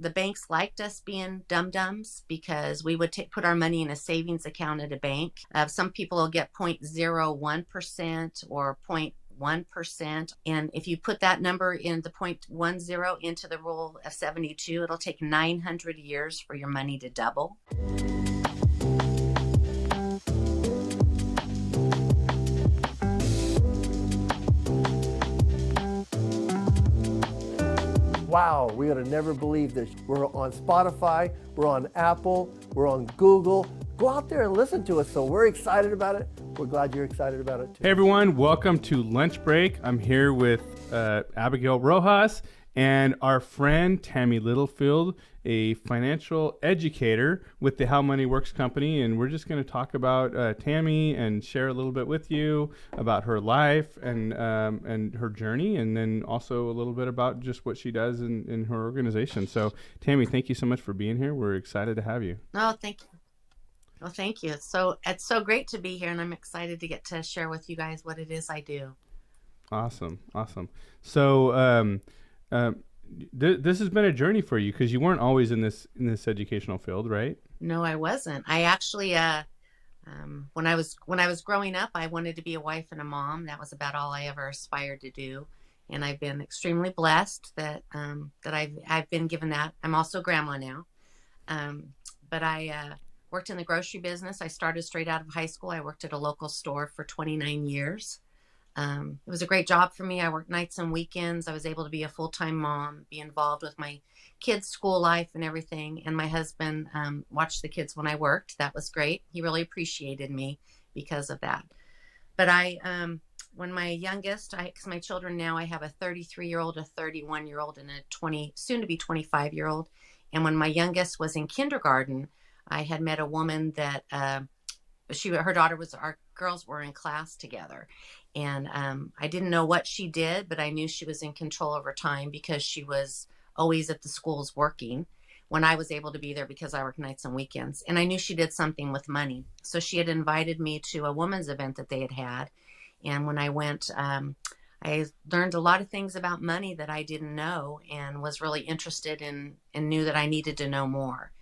the banks liked us being dum-dums because we would put our money in a savings account at a bank. Some people will get 0.01% or 0.1%. And if you put that number in the 0.10 into the rule of 72, it'll take 900 years for your money to double. Wow, we would have never believed this. We're on Spotify, we're on Apple, we're on Google. Go out there and listen to us. So we're excited about it. We're glad you're excited about it too. Hey everyone, welcome to Lunch Break. I'm here with Abigail Rojas and our friend Tammy Littlefield, a financial educator with the How Money Works company. And we're just going to talk about Tammy and share a little bit with you about her life and her journey, and then also a little bit about just what she does in her organization. So Tammy, thank you so much for being here. We're excited to have you. Oh, thank you. Well, thank you. It's so great to be here, and I'm excited to get to share with you guys what it is I do. Awesome. So this has been a journey for you because you weren't always in this educational field, right? No, I wasn't. I actually, when I was growing up, I wanted to be a wife and a mom. That was about all I ever aspired to do, and I've been extremely blessed that I've been given that. I'm also grandma now, but I worked in the grocery business. I started straight out of high school. I worked at a local store for 29 years. It was a great job for me. I worked nights and weekends. I was able to be a full-time mom, be involved with my kids' school life and everything. And my husband watched the kids when I worked. That was great. He really appreciated me because of that. But when my youngest, because my children now, I have a 33-year-old, a 31-year-old, and a soon to be 25-year-old. And when my youngest was in kindergarten, I had met a woman that her daughter our girls were in class together. And I didn't know what she did, but I knew she was in control over time because she was always at the schools working when I was able to be there because I work nights and weekends. And I knew she did something with money. So she had invited me to a women's event that they had. And when I went, I learned a lot of things about money that I didn't know and was really interested in and knew that I needed to know more.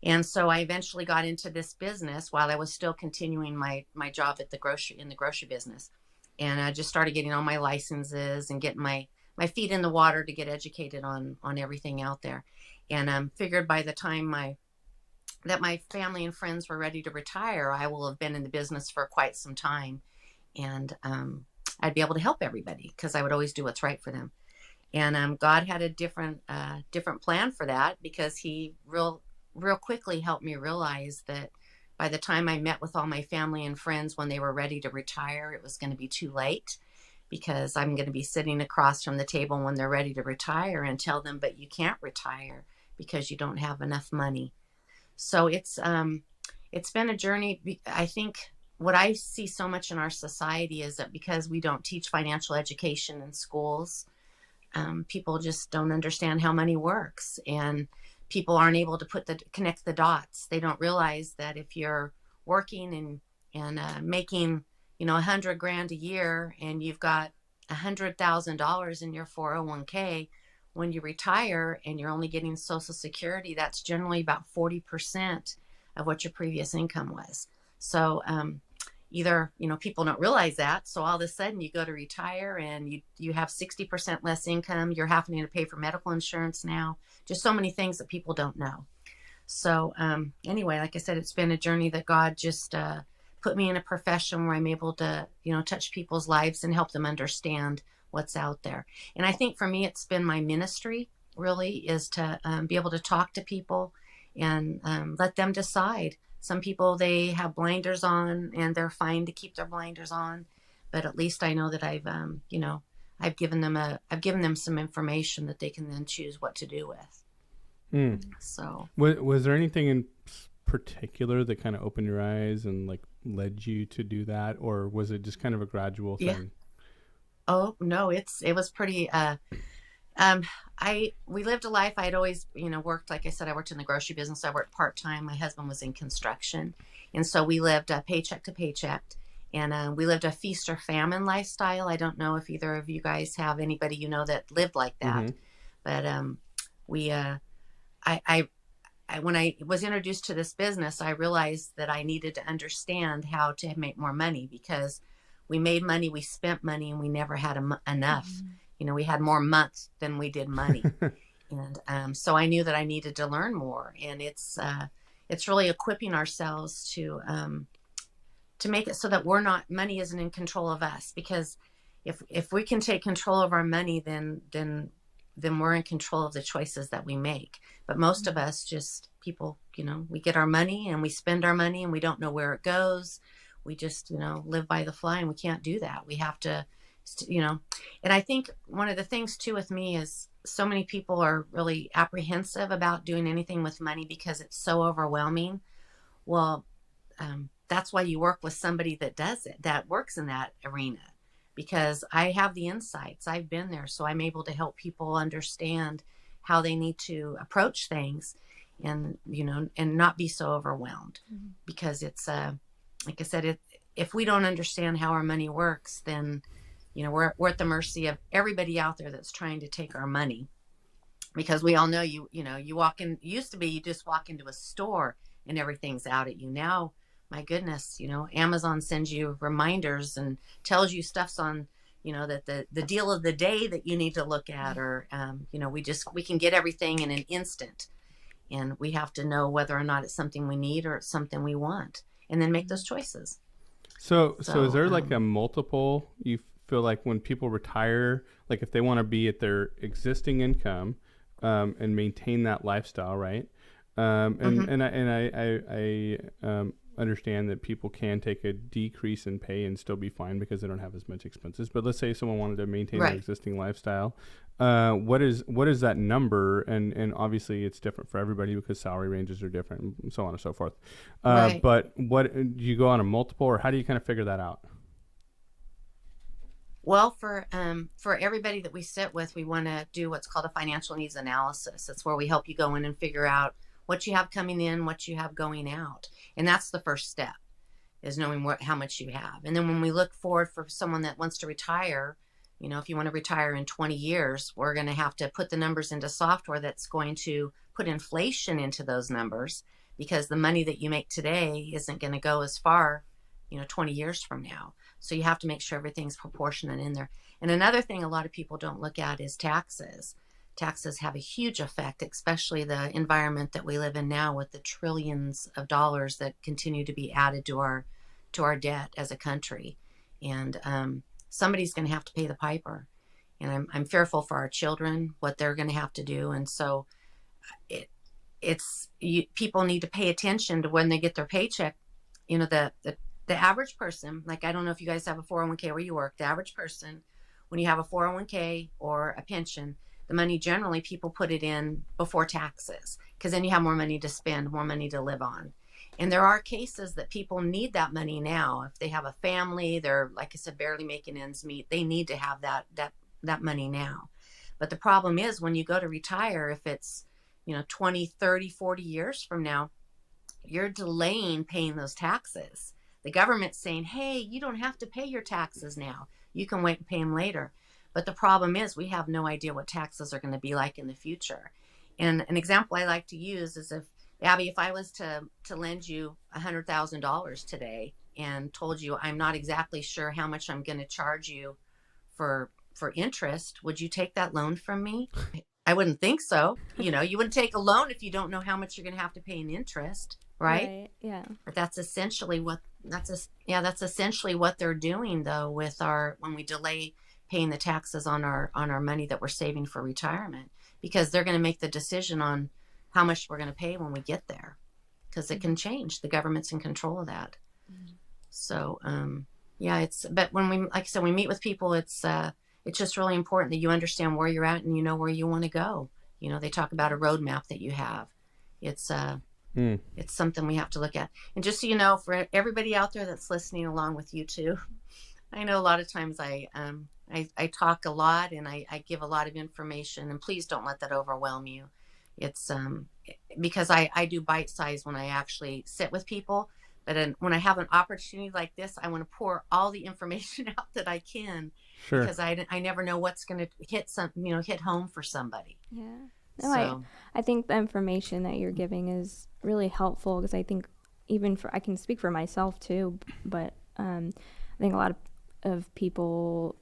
And so I eventually got into this business while I was still continuing my job at in the grocery business. And I just started getting all my licenses and getting my feet in the water to get educated on everything out there. And figured by the time that my family and friends were ready to retire, I will have been in the business for quite some time. And I'd be able to help everybody because I would always do what's right for them. And God had a different plan for that because he real quickly helped me realize that by the time I met with all my family and friends when they were ready to retire, it was going to be too late because I'm going to be sitting across from the table when they're ready to retire and tell them, but you can't retire because you don't have enough money. So it's been a journey. I think what I see so much in our society is that because we don't teach financial education in schools, people just don't understand how money works, and people aren't able to connect the dots. They don't realize that if you're working and making, $100,000 a year and you've got $100,000 in your 401k, when you retire and you're only getting Social Security, that's generally about 40% of what your previous income was. So either, people don't realize that. So all of a sudden you go to retire and you have 60% less income. You're having to pay for medical insurance now. Just so many things that people don't know. So anyway, like I said, it's been a journey that God just put me in a profession where I'm able to, touch people's lives and help them understand what's out there. And I think for me, it's been my ministry really is to be able to talk to people and let them decide. Some people, they have blinders on and they're fine to keep their blinders on, but at least I know that I've given them some information that they can then choose what to do with. So was there anything in particular that kind of opened your eyes and like led you to do that, or was it just kind of a gradual thing? Yeah. Oh no, it was pretty. We lived a life. I'd always, worked. Like I said, I worked in the grocery business. I worked part time. My husband was in construction, and so we lived paycheck to paycheck. And we lived a feast or famine lifestyle. I don't know if either of you guys have anybody that lived like that, but when I was introduced to this business, I realized that I needed to understand how to make more money, because we made money, we spent money, and we never had enough. We had more months than we did money. And so I knew that I needed to learn more. And it's really equipping ourselves to make it so that money isn't in control of us. Because if we can take control of our money, then we're in control of the choices that we make. But most of us, just people, we get our money and we spend our money and we don't know where it goes. We just, live by the fly, and we can't do that. We have to, and I think one of the things too with me is so many people are really apprehensive about doing anything with money because it's so overwhelming. Well, that's why you work with somebody that does it, that works in that arena, because I have the insights. I've been there. So I'm able to help people understand how they need to approach things, and, and not be so overwhelmed. Because it's, like I said, if we don't understand how our money works, then, we're at the mercy of everybody out there that's trying to take our money. Because we all know, you walk in, used to be, you just walk into a store and everything's out at you. Now, my goodness, Amazon sends you reminders and tells you stuff's on, that the deal of the day that you need to look at, or, we can get everything in an instant, and we have to know whether or not it's something we need or it's something we want, and then make those choices. So is there like a multiple, you feel like, when people retire, like if they want to be at their existing income, and maintain that lifestyle, right? I understand that people can take a decrease in pay and still be fine because they don't have as much expenses. But let's say someone wanted to maintain their existing lifestyle. What is that number? And obviously it's different for everybody because salary ranges are different and so on and so forth. But what do you go on a multiple, or how do you kind of figure that out? Well, for everybody that we sit with, we want to do what's called a financial needs analysis. That's where we help you go in and figure out what you have coming in, what you have going out. And that's the first step, is knowing how much you have. And then when we look forward for someone that wants to retire, if you want to retire in 20 years, we're going to have to put the numbers into software that's going to put inflation into those numbers, because the money that you make today isn't going to go as far, 20 years from now. So you have to make sure everything's proportionate in there. And another thing a lot of people don't look at is taxes. Taxes have a huge effect, especially the environment that we live in now, with the trillions of dollars that continue to be added to our debt as a country. And somebody's going to have to pay the piper. And I'm fearful for our children, what they're going to have to do. And so people need to pay attention to when they get their paycheck. The average person, like, I don't know if you guys have a 401k where you work, the average person, when you have a 401k or a pension, the money, generally people put it in before taxes, because then you have more money to spend, more money to live on. And there are cases that people need that money now. If they have a family, they're, like I said, barely making ends meet, they need to have that money now. But the problem is, when you go to retire, if it's 20, 30, 40 years from now, you're delaying paying those taxes. The government's saying, hey, you don't have to pay your taxes now. You can wait and pay them later. But the problem is, we have no idea what taxes are going to be like in the future. And an example I like to use is, if I was to lend you $100,000 today and told you I'm not exactly sure how much I'm going to charge you for interest, would you take that loan from me? I wouldn't think so. You wouldn't take a loan if you don't know how much you're going to have to pay in interest, right? Yeah. But that's essentially what they're doing, though, when we delay paying the taxes on our money that we're saving for retirement, because they're going to make the decision on how much we're going to pay when we get there, because it can change. The government's in control of that. So, but when like I said, we meet with people, it's just really important that you understand where you're at and you know where you want to go. They talk about a roadmap that you have. It's something we have to look at. And just so you know, for everybody out there that's listening along with you too, I know a lot of times I talk a lot and I give a lot of information, and please don't let that overwhelm you. It's because I do bite size when I actually sit with people. But when I have an opportunity like this, I want to pour all the information out that I can, Sure. because I never know what's going to hit home for somebody. Yeah. No, So, I think the information that you're giving is really helpful because I think even for, I can speak for myself too, but I think a lot of people,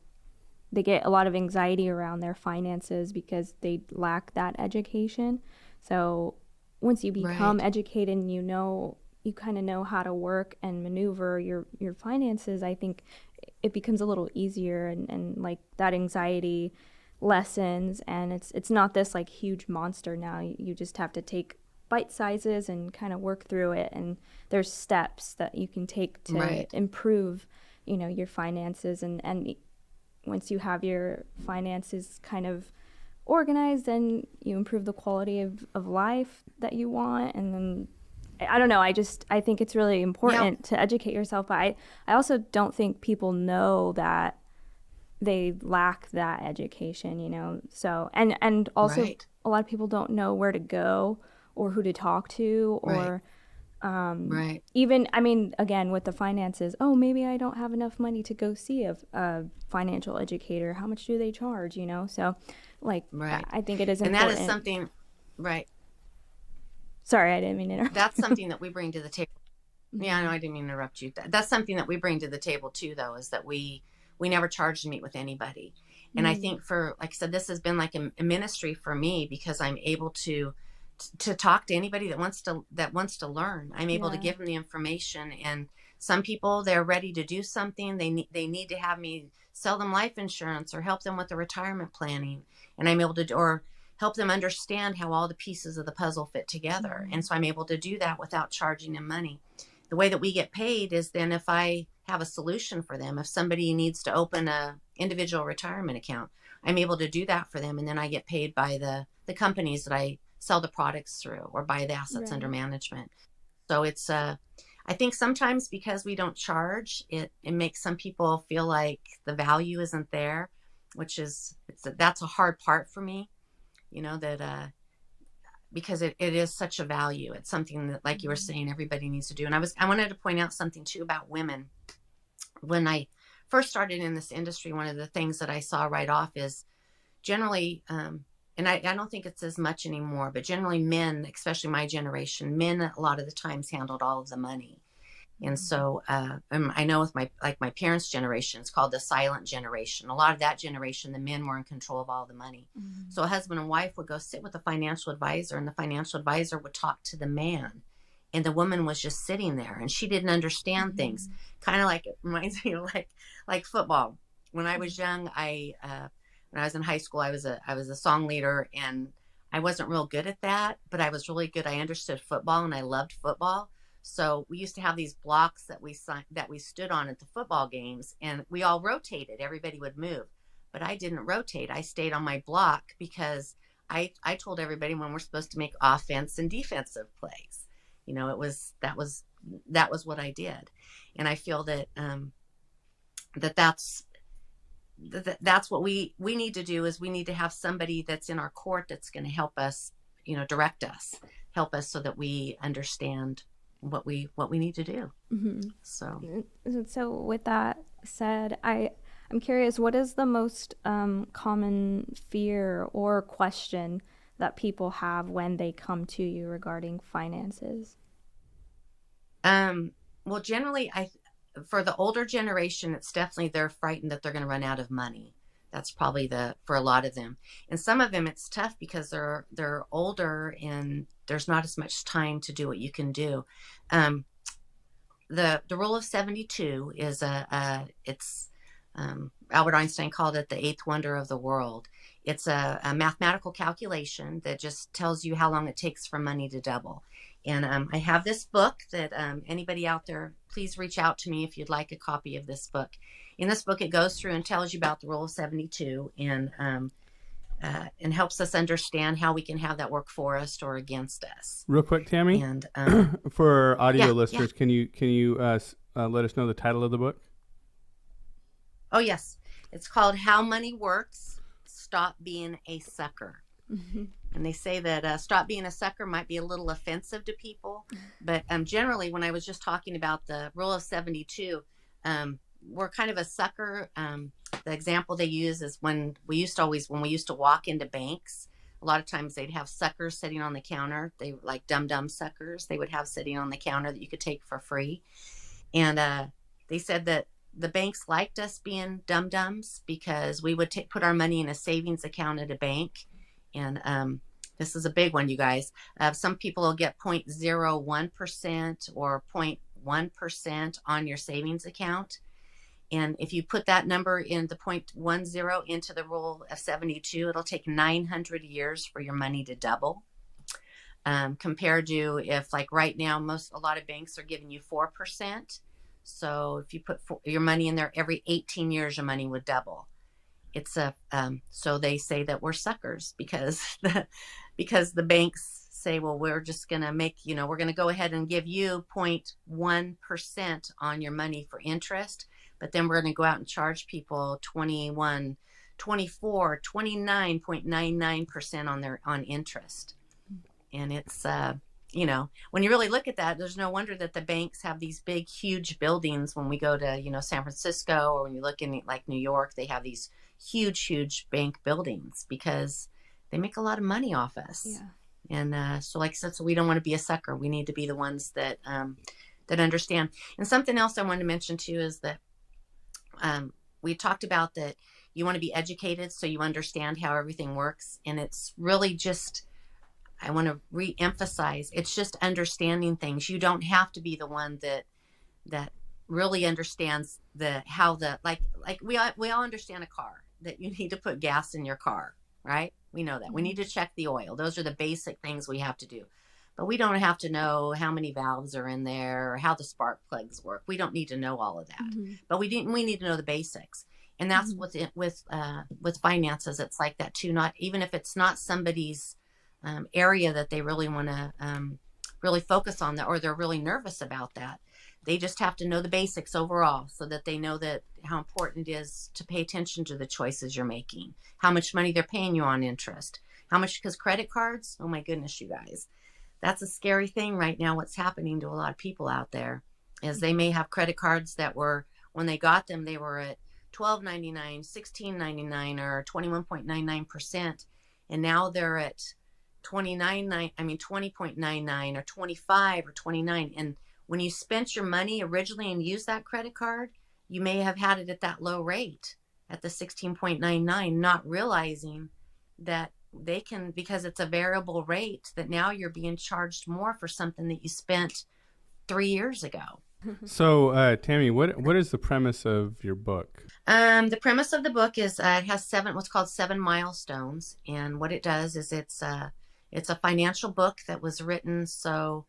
they get a lot of anxiety around their finances because they lack that education. So once you become right, educated and you kind of know how to work and maneuver your finances, I think it becomes a little easier, and like that anxiety lessens, and it's not this like huge monster now. You just have to take bite sizes and kind of work through it, and there's steps that you can take to right, improve, your finances, and once you have your finances kind of organized, then you improve the quality of life that you want. And then I don't know, I think it's really yeah, important to educate yourself, but I also don't think people know that they lack that education, so and also right, a lot of people don't know where to go or who to talk to, right, or right, even, I mean, again, with the finances, oh, maybe I don't have enough money to go see a financial educator. How much do they charge? So like, right. I think it is And that is important. something, right. Sorry, I didn't mean to interrupt. That's something that we bring to the table. Yeah, no, Mm-hmm. I didn't mean to interrupt you. That's something that we bring to the table too, though, is that we never charge to meet with anybody. And I Mm-hmm. think for, like I said, this has been like a ministry for me because I'm able to talk to anybody that wants to learn. I'm able to Yeah. give them the information, and some people, they're ready to do something. They need to have me sell them life insurance or help them with the retirement planning, and I'm able to, or help them understand how all the pieces of the puzzle fit together. Mm-hmm. And so I'm able to do that without charging them money. The way that we get paid is then if I have a solution for them, if somebody needs to open a individual retirement account, I'm able to do that for them, and then I get paid by the companies that I sell the products through, or by the assets under Right. management. So it's I think sometimes because we don't charge, it makes some people feel like the value isn't there, which is, that's a hard part for me, that because it is such a value. It's something that, like you were Mm-hmm. saying, everybody needs to do. And I wanted to point out something too about women. When I first started in this industry, one of the things that I saw right off is generally, and I don't think it's as much anymore, but generally men, especially my generation, men a lot of the times handled all of the money. And so I know with my parents' generation, it's called the silent generation. A lot of that generation, the men were in control of all the money. Mm-hmm. So a husband and wife would go sit with a financial advisor, and the financial advisor would talk to the man. And the woman was just sitting there, and she didn't understand things. Mm-hmm. Kind of like, it reminds me of like football. When I was young, when I was in high school, I was a song leader, and I wasn't real good at that, but I was really good. I understood football, and I loved football. So we used to have these blocks that we stood on at the football games, and we all rotated. Everybody would move, but I didn't rotate. I stayed on my block because I told everybody when we're supposed to make offense and defensive plays. That was what I did, and I feel that's what we need to do, is we need to have somebody that's in our court that's going to help us, direct us, help us so that we understand what we need to do. Mm-hmm. So, So with that said, I'm curious, what is the most common fear or question that people have when they come to you regarding finances? um, well, generally, for the older generation, it's definitely they're frightened that they're going to run out of money. That's probably for a lot of them, and some of them it's tough because they're older and there's not as much time to do what you can do. Um, the rule of 72 is it's Albert Einstein called it the eighth wonder of the world. It's a mathematical calculation that just tells you how long it takes for money to double. And I have this book that anybody out there, please reach out to me if you'd like a copy of this book. In this book, it goes through and tells you about the rule of 72, and helps us understand how we can have that work for us or against us. Real quick, Tammy, And for audio yeah, yeah. listeners, can you let us know the title of the book? Oh, yes. It's called How Money Works. Stop Being a Sucker. Mm-hmm. And they say that stop being a sucker might be a little offensive to people. But generally, when I was just talking about the rule of 72, we're kind of a sucker. The example they use is when we used to walk into banks, a lot of times they'd have suckers sitting on the counter. They were like dum-dum suckers they would have sitting on the counter that you could take for free. And they said that the banks liked us being dum-dums because we would put our money in a savings account at a bank. And this is a big one, you guys. Some people will get 0.01% or 0.1% on your savings account. And if you put that number in the 0.10 into the rule of 72, it'll take 900 years for your money to double. Compared to if, like right now, a lot of banks are giving you 4%. So if you put your money in there every 18 years, your money would double. It's so they say that we're suckers because the banks say, well, we're just going to we're going to go ahead and give you 0.1% on your money for interest. But then we're going to go out and charge people 21, 24, 29.99% on interest. And it's, when you really look at that, there's no wonder that the banks have these big, huge buildings. When we go to, San Francisco, or when you look in like New York, they have these huge, huge bank buildings because they make a lot of money off us. Yeah. And so like I said, so we don't want to be a sucker. We need to be the ones that understand. And something else I wanted to mention too is that we talked about that you want to be educated so you understand how everything works. And it's really just, I want to re-emphasize, it's just understanding things. You don't have to be the one that really understands like we all understand a car, that you need to put gas in your car, right? We know that. We need to check the oil. Those are the basic things we have to do. But we don't have to know how many valves are in there or how the spark plugs work. We don't need to know all of that. Mm-hmm. But we need to know the basics. And that's with finances. It's like that too. Not even if it's not somebody's area that they really want to really focus on that, or they're really nervous about that. They just have to know the basics overall so that they know that how important it is to pay attention to the choices you're making, how much money they're paying you on interest, how much, because credit cards, oh my goodness, you guys, that's a scary thing right now. What's happening to a lot of people out there is they may have credit cards that were, when they got them, they were at $12.99, $16.99, or 21.99%. And now they're at 20.99 or 25 or 29. And when you spent your money originally and used that credit card, you may have had it at that low rate at the 16.99, not realizing that they can, because it's a variable rate, that now you're being charged more for something that you spent 3 years ago. So, Tammy, what is the premise of your book? The premise of the book is it has what's called 7 milestones, and what it does is it's a financial book that was written so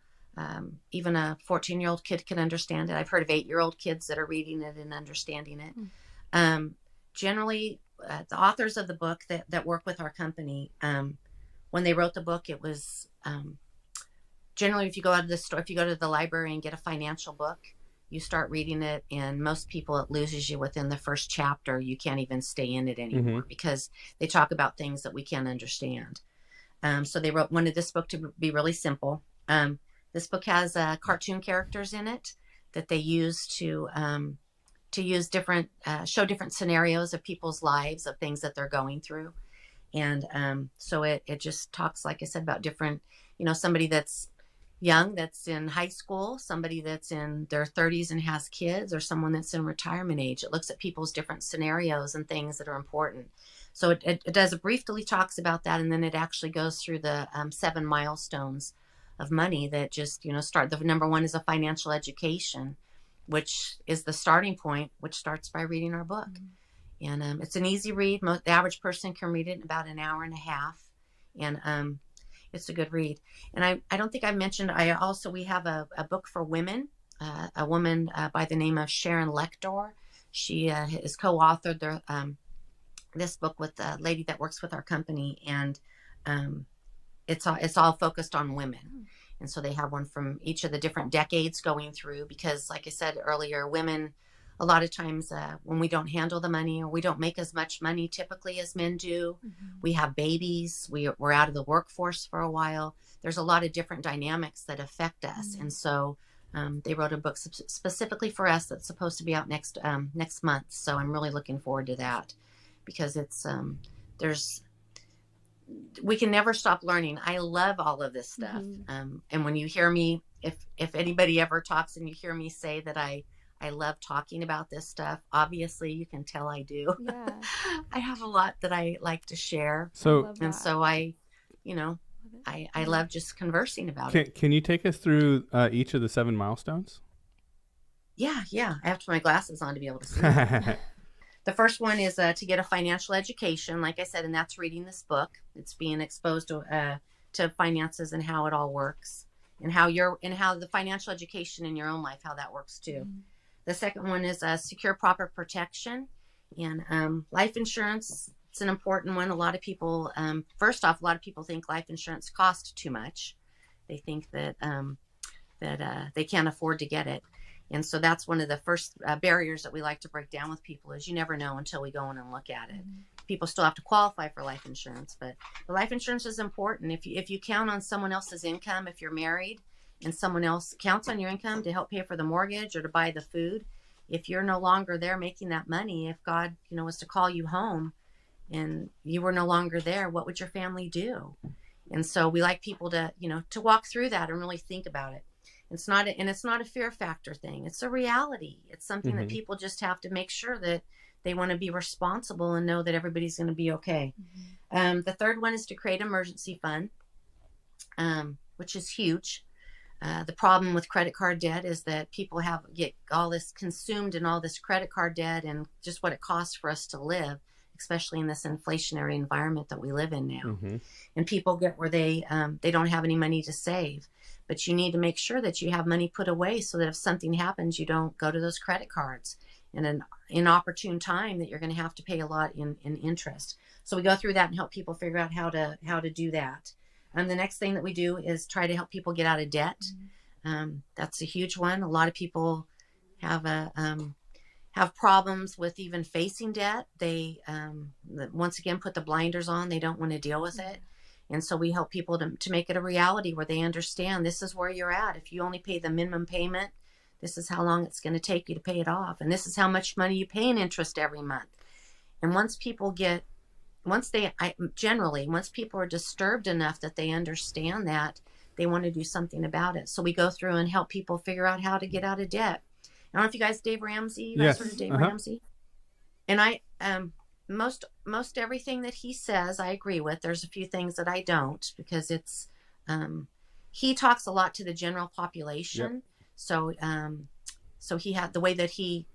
even a 14-year-old kid can understand it. I've heard of 8-year-old kids that are reading it and understanding it. Generally, the authors of the book that work with our company, when they wrote the book, it was generally, if you go out of the store, if you go to the library and get a financial book, you start reading it, and most people, it loses you within the first chapter. You can't even stay in it anymore because they talk about things that we can't understand. So they wanted this book to be really simple. This book has cartoon characters in it that they use to use different, show different scenarios of people's lives, of things that they're going through. And so it just talks, like I said, about different, somebody that's young, that's in high school, somebody that's in their 30s and has kids, or someone that's in retirement age. It looks at people's different scenarios and things that are important. So it does briefly talks about that, and then it actually goes through the 7 milestones of money that just, start. The number one is a financial education, which is the starting point, which starts by reading our book. And it's an easy read. The average person can read it in about an hour and a half. And it's a good read. And I don't think I mentioned, we have a book for women, a woman by the name of Sharon Lector. She is co-authored this book with a lady that works with our company, and it's all focused on women. And so they have one from each of the different decades going through, because like I said earlier, women, a lot of times when we don't handle the money, or we don't make as much money typically as men do, we have babies, we're out of the workforce for a while. There's a lot of different dynamics that affect us. And so they wrote a book specifically for us that's supposed to be out next month. So I'm really looking forward to that, because it's we can never stop learning. I love all of this stuff. And when you hear me, if anybody ever talks and you hear me say that I love talking about this stuff, obviously you can tell I do. Yeah. I have a lot that I like to share. So And so you know, I love just conversing about it. can you take us through each of the 7 milestones? Yeah. I have to put my glasses on to be able to see. The first one is to get a financial education, like I said, and that's reading this book. It's being exposed to finances and how it all works, and how the financial education in your own life, how that works too. The second one is secure proper protection, and life insurance. It's an important one. A lot of people, first off, a lot of people think life insurance costs too much. They think that they can't afford to get it. And so that's one of the first barriers that we like to break down with people, is you never know until we go in and look at it. People still have to qualify for life insurance, but the life insurance is important. If you count on someone else's income, if you're married and someone else counts on your income to help pay for the mortgage or to buy the food, if you're no longer there making that money, if God, was to call you home and you were no longer there, what would your family do? And so we like people to, to walk through that and really think about it. It's not a fear factor thing. It's a reality. It's something that people just have to make sure that they want to be responsible and know that everybody's going to be okay. The third one is to create an emergency fund, which is huge. The problem with credit card debt is that people get all this consumed in all this credit card debt and just what it costs for us to live, especially in this inflationary environment that we live in now. And people get where they don't have any money to save. But you need to make sure that you have money put away so that if something happens, you don't go to those credit cards in an inopportune time that you're going to have to pay a lot in interest. So we go through that and help people figure out how to do that. And the next thing that we do is try to help people get out of debt. That's a huge one. A lot of people have problems with even facing debt. They once again put the blinders on. They don't want to deal with it. And so we help people to make it a reality where they understand this is where you're at. If you only pay the minimum payment, this is how long it's going to take you to pay it off. And this is how much money you pay in interest every month. And once people are disturbed enough that they understand that, they want to do something about it. So we go through and help people figure out how to get out of debt. I don't know if you guys, Dave Ramsey, you guys heard of Dave Ramsey? And I, most everything that he says, I agree with. There's a few things that I don't, because it's, he talks a lot to the general population. So he had the way that he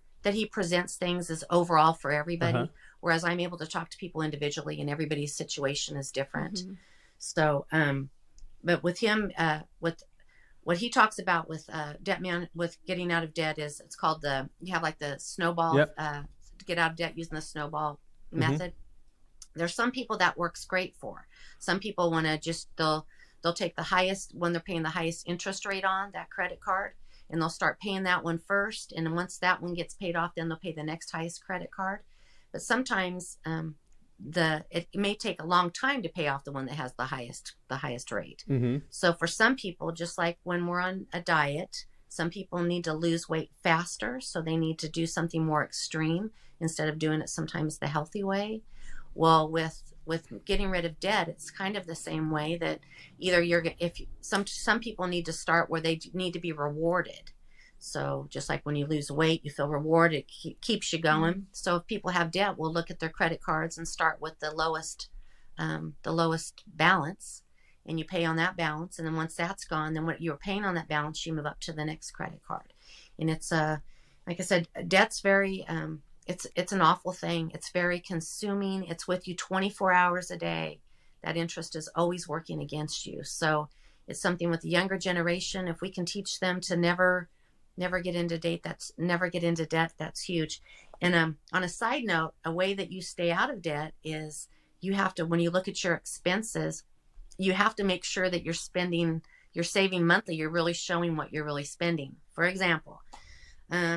presents things is overall for everybody. Whereas I'm able to talk to people individually and everybody's situation is different. So, but with him, with what he talks about with with getting out of debt is, it's called you have like the snowball, to get out of debt using the snowball method. There's some people that works great for. Some people want to they'll take the highest, when they're paying the highest interest rate on that credit card, and they'll start paying that one first. And once that one gets paid off, then they'll pay the next highest credit card. But sometimes it may take a long time to pay off the one that has the highest rate. So for some people, just like when we're on a diet, some people need to lose weight faster, so they need to do something more extreme instead of doing it sometimes the healthy way. Well, with getting rid of debt, it's kind of the same way, that either some people need to start where they need to be rewarded. So just like when you lose weight, you feel rewarded, it keeps you going. So if people have debt, we'll look at their credit cards and start with the lowest balance, and you pay on that balance. And then once that's gone, then what you were paying on that balance, you move up to the next credit card. And it's like I said, debt's very, it's an awful thing. It's very consuming. It's with you 24 hours a day. That interest is always working against you. So it's something with the younger generation. If we can teach them to never get into debt, that's huge. And on a side note, a way that you stay out of debt is you have to, when you look at your expenses, you have to make sure that you're saving monthly. You're really showing what you're really spending. For example,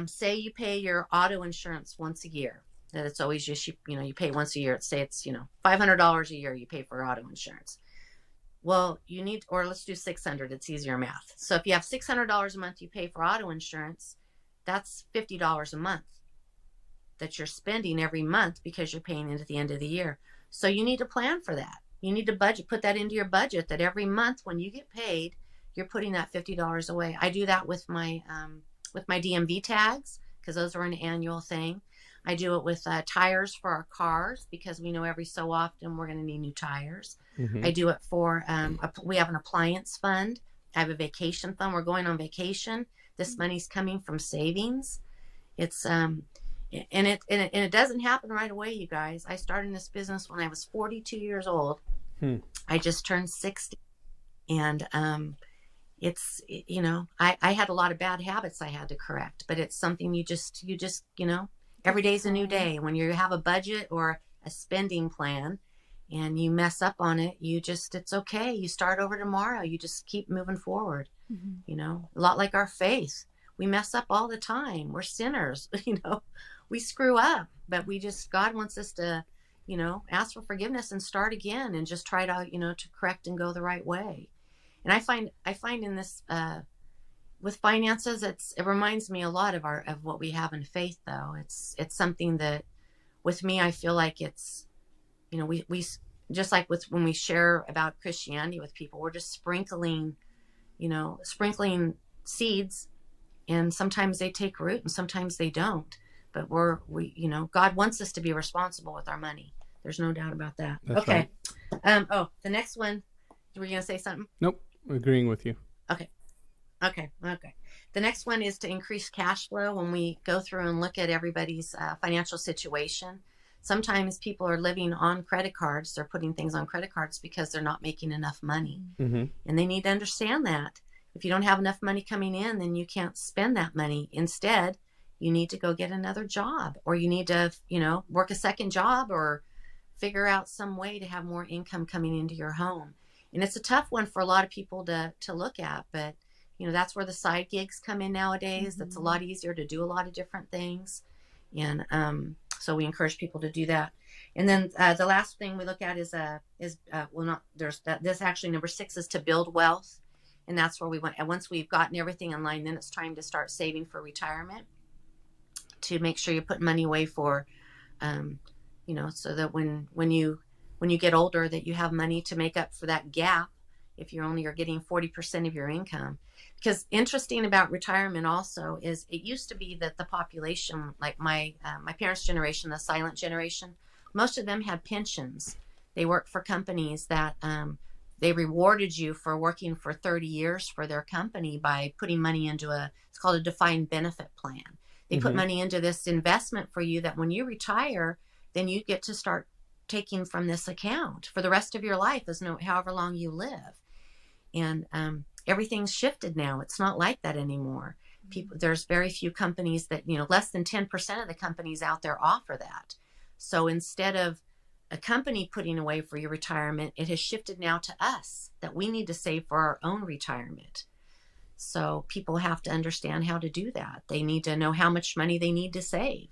say you pay your auto insurance once a year. That it's always just, you pay once a year. Say it's, $500 a year you pay for auto insurance. Well, or let's do 600. It's easier math. So if you have $600 a month you pay for auto insurance, that's $50 a month that you're spending every month because you're paying into the end of the year. So you need to plan for that. You need to budget, put that into your budget, that every month when you get paid, you're putting that $50 away. I do that with my DMV tags, because those are an annual thing. I do it with tires for our cars, because we know every so often we're going to need new tires. Mm-hmm. I do it for, we have an appliance fund. I have a vacation fund. We're going on vacation. This money's coming from savings. It's, and it doesn't happen right away, you guys. I started in this business when I was 42 years old. I just turned 60. And it's, I had a lot of bad habits I had to correct, but it's something you just, every day's a new day. When you have a budget or a spending plan and you mess up on it, it's okay. You start over tomorrow. You just keep moving forward. A lot like our faith. We mess up all the time. We're sinners, we screw up, but God wants us to, ask for forgiveness and start again and just try to, to correct and go the right way. And I find in this, with finances, it reminds me a lot of what we have in faith, though. It's something that with me, I feel like it's, we just like when we share about Christianity with people, we're just sprinkling seeds, and sometimes they take root and sometimes they don't. But God wants us to be responsible with our money. There's no doubt about that. That's okay. Right. The next one, were you going to say something? Nope. Agreeing with you. Okay. The next one is to increase cash flow. When we go through and look at everybody's financial situation, sometimes people are living on credit cards. They're putting things on credit cards because they're not making enough money. And they need to understand that. If you don't have enough money coming in, then you can't spend that money. Instead, you need to go get another job, or you need to, work a second job, or figure out some way to have more income coming into your home. And it's a tough one for a lot of people to look at, but that's where the side gigs come in nowadays. That's a lot easier to do a lot of different things. And so we encourage people to do that. And then the last thing we look at is this actually number 6 is to build wealth. And that's where we want, and once we've gotten everything in line, then it's time to start saving for retirement, to make sure you put money away for, so that when you get older, that you have money to make up for that gap if you're getting 40% of your income. Because interesting about retirement also is, it used to be that the population, like my parents' generation, the silent generation, most of them had pensions. They worked for companies that they rewarded you for working for 30 years for their company by putting money into it's called a defined benefit plan. They put money into this investment for you that when you retire, then you get to start taking from this account for the rest of your life, however long you live. And everything's shifted now. It's not like that anymore. There's very few companies that, less than 10% of the companies out there offer that. So instead of a company putting away for your retirement, it has shifted now to us, that we need to save for our own retirement. So people have to understand how to do that. They need to know how much money they need to save.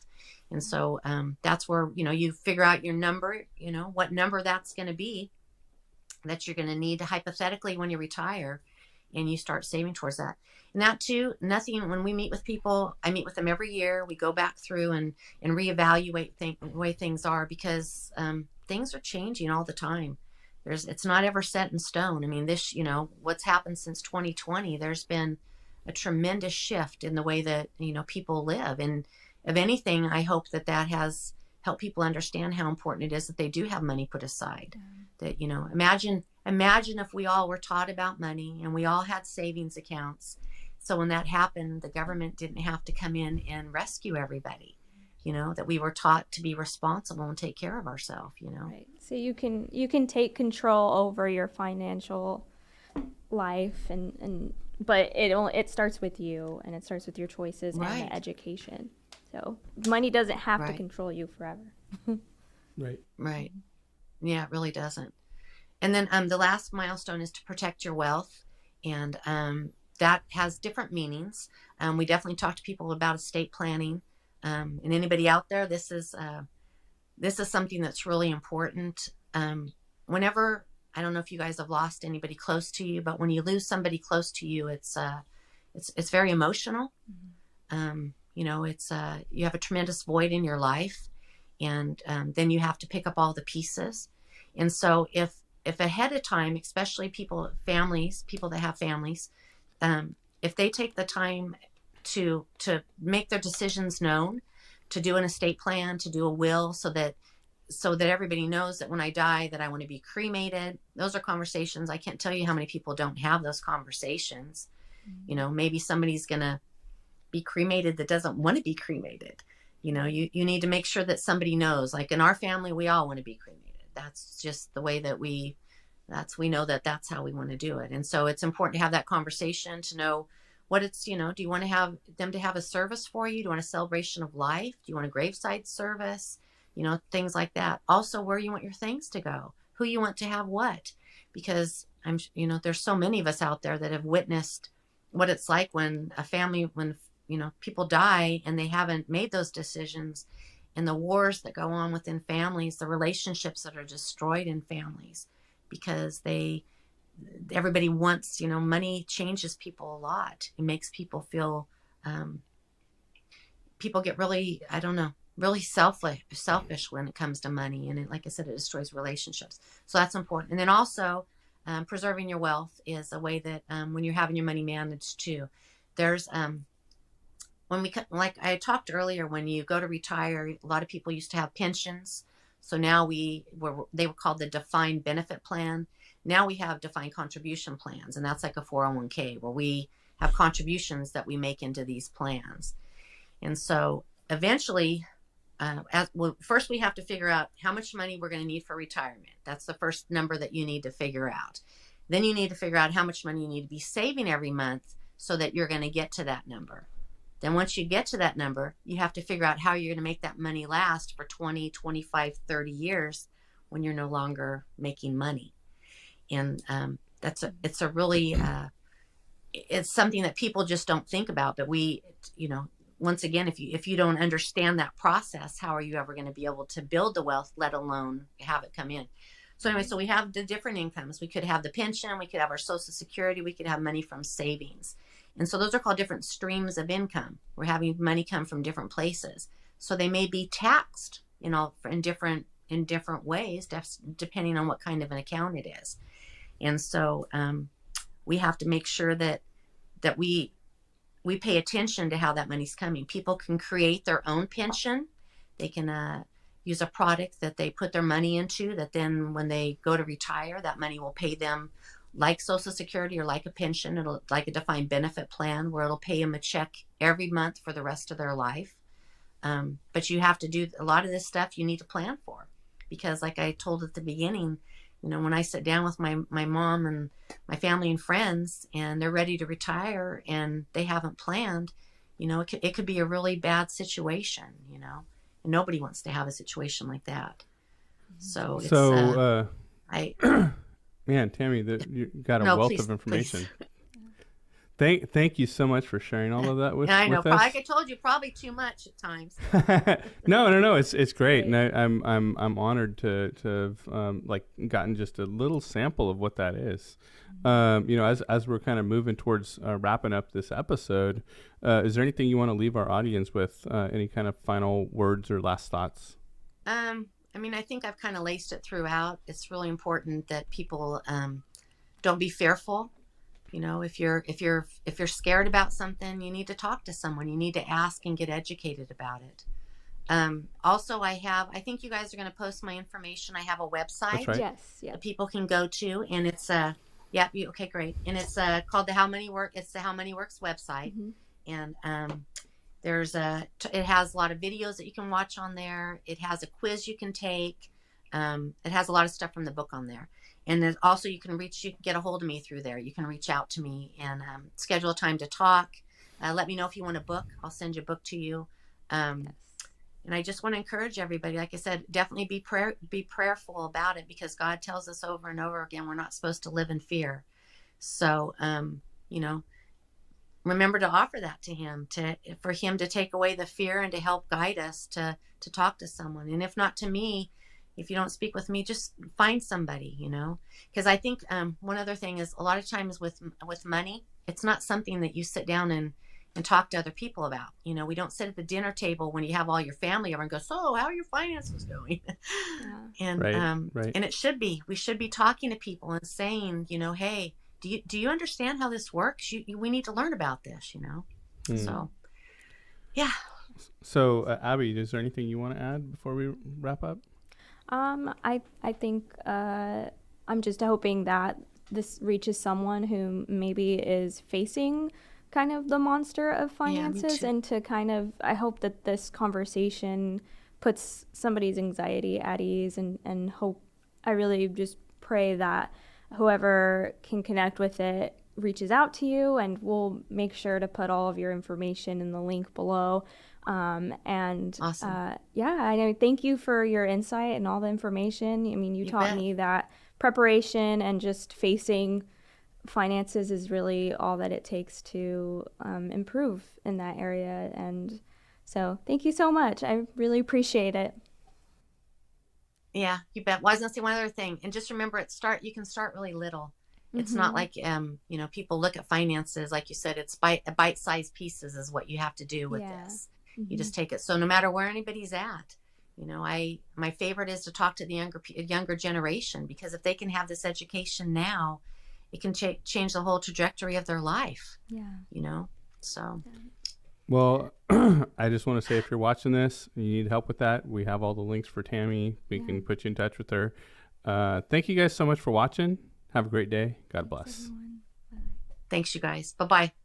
And so that's where, you figure out your number, what number that's going to be that you're going to need to hypothetically when you retire, and you start saving towards that. And that too, when we meet with people, I meet with them every year. We go back through and reevaluate the way things are, because things are changing all the time. It's not ever set in stone. I mean, what's happened since 2020, there's been a tremendous shift in the way that, people live. And if anything, I hope that has helped people understand how important it is that they do have money put aside. That, imagine if we all were taught about money and we all had savings accounts. So when that happened, the government didn't have to come in and rescue everybody. That we were taught to be responsible and take care of ourselves. Right. So you can take control over your financial life, but it starts with you, and it starts with your choices and the education. So money doesn't have to control you forever. Right. Yeah, it really doesn't. And then the last milestone is to protect your wealth, and that has different meanings. We definitely talk to people about estate planning. And anybody out there, this is something that's really important. Whenever, I don't know if you guys have lost anybody close to you, but when you lose somebody close to you, it's very emotional. You have a tremendous void in your life, and then you have to pick up all the pieces. And so if if ahead of time, especially people that have families, if they take the time to make their decisions known, to do an estate plan, to do a will, so that everybody knows that when I die that I want to be cremated. Those are conversations. I can't tell you how many people don't have those conversations. Maybe somebody's going to be cremated that doesn't want to be cremated. You need to make sure that somebody knows. Like in our family, we all want to be cremated. That's just the way that we know that that's how we want to do it. And so it's important to have that conversation, to know what it's, do you want to have them to have a service for you? Do you want a celebration of life? Do you want a graveside service? Things like that. Also, where you want your things to go, who you want to have what, because there's so many of us out there that have witnessed what it's like when people die and they haven't made those decisions, and the wars that go on within families, the relationships that are destroyed in families because everybody wants, money changes people a lot. It makes people feel, people get really, I don't know, really selfish when it comes to money. And like I said, it destroys relationships. So that's important. And then also, preserving your wealth is a way that, when you're having your money managed too, there's, like I talked earlier, when you go to retire, a lot of people used to have pensions. So now they were called the defined benefit plan. Now we have defined contribution plans, and that's like a 401k where we have contributions that we make into these plans. And so eventually, first we have to figure out how much money we're going to need for retirement. That's the first number that you need to figure out. Then you need to figure out how much money you need to be saving every month so that you're going to get to that number. Then once you get to that number, you have to figure out how you're going to make that money last for 20, 25, 30 years when you're no longer making money. And it's a really, it's something that people just don't think about. But once again, if you don't understand that process, how are you ever going to be able to build the wealth, let alone have it come in? So anyway, so we have the different incomes. We could have the pension, we could have our Social Security, we could have money from savings. And so those are called different streams of income. We're having money come from different places. So they may be taxed, in different ways, depending on what kind of an account it is. And so we have to make sure that we pay attention to how that money's coming. People can create their own pension. They can use a product that they put their money into, that then when they go to retire, that money will pay them like Social Security or like a pension. It'll like a defined benefit plan where it'll pay them a check every month for the rest of their life. But you have to do a lot of this stuff you need to plan for, because like I told at the beginning, when I sit down with my mom and my family and friends and they're ready to retire and they haven't planned, it could be a really bad situation, and nobody wants to have a situation like that. So man, Tammy, you got a wealth of information. Thank you so much for sharing all of that with us. I know, like I told you, probably too much at times. No, it's great, and I'm honored to have gotten just a little sample of what that is. As we're kind of moving towards wrapping up this episode, is there anything you want to leave our audience with? Any kind of final words or last thoughts? I think I've kind of laced it throughout. It's really important that people don't be fearful. If you're scared about something, you need to talk to someone. You need to ask and get educated about it. Also, I think you guys are going to post my information. I have a website. That's right. Yes. That people can go to, and it's okay, great. And it's called the How Money Works. It's the How Money Works website, and it has a lot of videos that you can watch on there. It has a quiz you can take. It has a lot of stuff from the book on there. And then also you can get a hold of me through there. You can reach out to me and schedule a time to talk. Let me know if you want a book. I'll send you a book to you. And I just want to encourage everybody, like I said, definitely be prayerful about it, because God tells us over and over again, we're not supposed to live in fear. So, remember to offer that to him, for him to take away the fear and to help guide us to talk to someone. And if not to me, if you don't speak with me, just find somebody, because I think one other thing is, a lot of times with money, it's not something that you sit down and talk to other people about. You know, we don't sit at the dinner table when you have all your family over and go, so how are your finances going? Yeah. And Right. Right. and we should be talking to people and saying, you know, hey, do you understand how this works? We need to learn about this, you know. So yeah. So, Abby, is there anything you want to add before we wrap up? I think I'm just hoping that this reaches someone who maybe is facing kind of the monster of Yeah, me finances, too. and to kind of, I hope that this conversation puts somebody's anxiety at ease, and hope, I really just pray that whoever can connect with it reaches out to you, and we'll make sure to put all of your information in the link below. And Awesome. yeah, I know. Thank you for your insight and all the information. I mean, you You taught bet. me that preparation and just facing finances is really all that it takes to improve in that area. And so, thank you so much. I really appreciate it. Yeah, you bet. Well, I was gonna say one other thing, and just remember, you can start really little. It's not Mm-hmm. like you know, people look at finances like you said. It's bite-sized pieces is what you have to do with Yeah. this. You Mm-hmm. just take it. So no matter where anybody's at, you know, my favorite is to talk to the younger generation, because if they can have this education now, it can change the whole trajectory of their life. Yeah. You know, so Well, I just want to say, if you're watching this and you need help with that, we have all the links for Tammy. We Yeah. can put you in touch with her. Thank you guys so much for watching. Have a great day. God Thanks, bless. everyone. Bye. thanks, you guys. Bye bye.